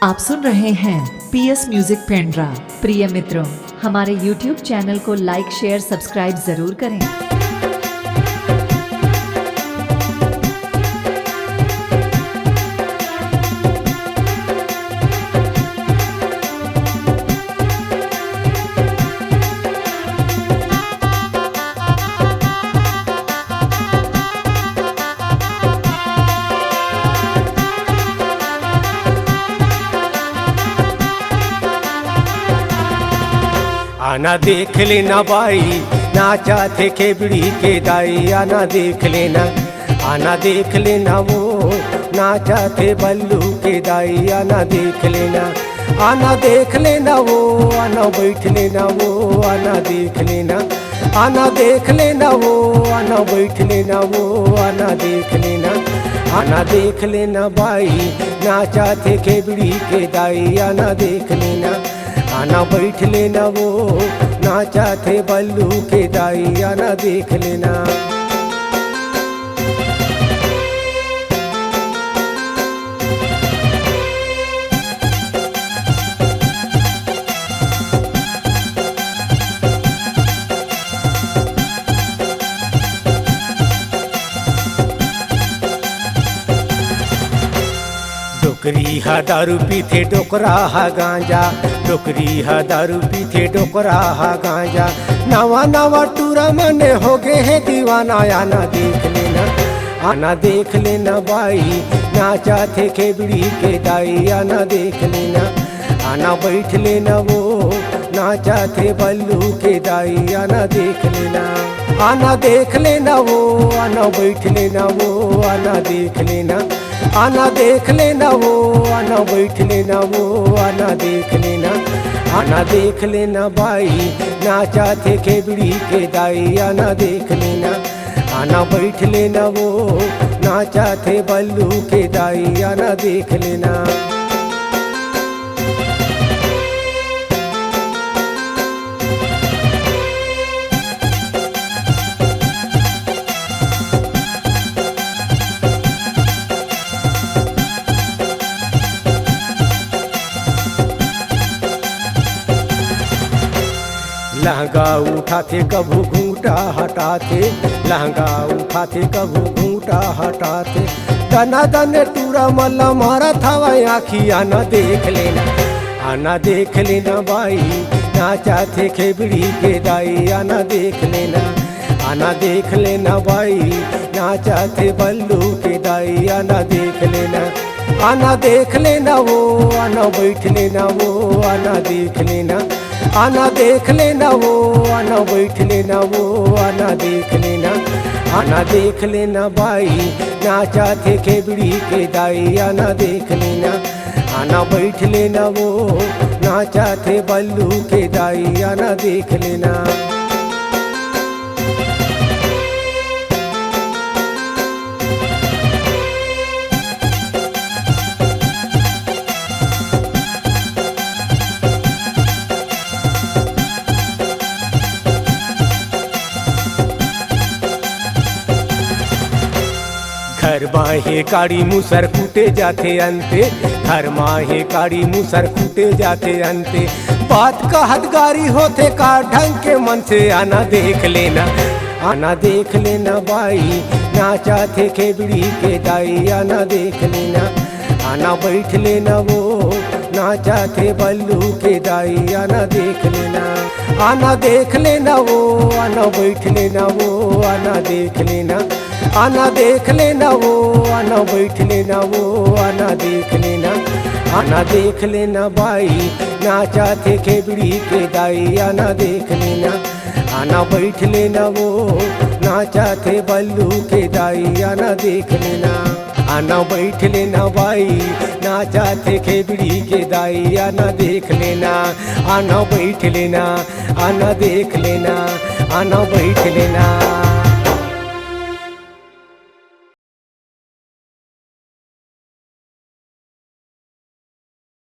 आप सुन रहे हैं पीएस म्यूजिक पेंड्रा। प्रिय मित्रों, हमारे YouTube चैनल को लाइक शेयर सब्सक्राइब जरूर करें। आना देख लेना बाई नाचा थे खेबड़ी के दाई। आना देख लेना, आना देख लेना वो नाचा थे बल्लू के दाई। आना देख लेना, आना देख लेना वो, आना बैठ लेना वो। आना देख लेना, आना देख लेना वो, आना बैठ लेना वो। आना देख लेना, आना देख लेना बाई नाचा थे खेबड़ी के दाई। आना देख लेना, आना बैठ लेना वो नाचा थे बल्लू के दाई। आना देख लेना। डोकरी हा दारू पीथे डोकरा हा गांजा। डोकरी हा दारू पीथे डोकरा हा गांजा। नवा नवा टूरा मने हो गए है दीवाना। आना देख लेना, आना देख लेना बाई नाचा थे खेबड़ी के दाई। आना देख लेना, आना बैठ लेना वो नाचा थे बल्लू के दाई। आना देख लेना, आना देख लेना वो, आना बैठ लेना वो। आना देख लेना, आना देख लेना वो, आना बैठ लेना वो। आना देख लेना, आना देख लेना बाई नाचा थे खेबड़ी के दाई। आना देख लेना, आना बैठ लेना वो नाचा थे बल्लू के दाई। आना देख लेना। लहंगा उठाते कभू घूंटा हटाते। लहंगा उठाते कभू घूंटा हटाते। दना दने टूरा मल्ला मारा था वही आखी। आना देख लेना, आना देख लेना बाई नाचा थे खेबड़ी के दाई। आना देख लेना, आना देख लेना बाई नाचा थे बल्लू के दाई। आना देख लेना, आना देख लेना वो, आना बैठ लेना वो। आना देख लेना, आना देख लेना वो, आना बैठ लेना वो। आना देख लेना, आना देख लेना बाई नाचा थे खेबड़ी के दाई। आना देख लेना, आना बैठ लेना वो नाचा थे बल्लू के दाई। आना देख लेना। घर माहे काड़ी मुसर कूटे जाते अंते। घर माहे काड़ी मुसर कूटे जाते अंते। बात का हदगारी होते का ढंग के मन से। आना देख लेना, आना देख लेना बाई नाचा थे खेबड़ी के दाई। आना देख लेना, आना बैठ लेना वो नाचा थे बल्लू के दाई। आना देख लेना, आना देख लेना वो, आना बैठ लेना वो। आना देख लेना, आना देख लेना वो, आना बैठ लेना वो। आना देख लेना, आना देख लेना बाई नाचा थे खेबड़ी के दाई। आना देख लेना, आना बैठ लेना वो नाचा थे बल्लू के दाई। आना देख लेना, आना बैठ लेना बाई नाचा थे खेबड़ी के दाई। आना देख लेना, आना बैठ लेना, आना देख लेना, आना बैठ लेना।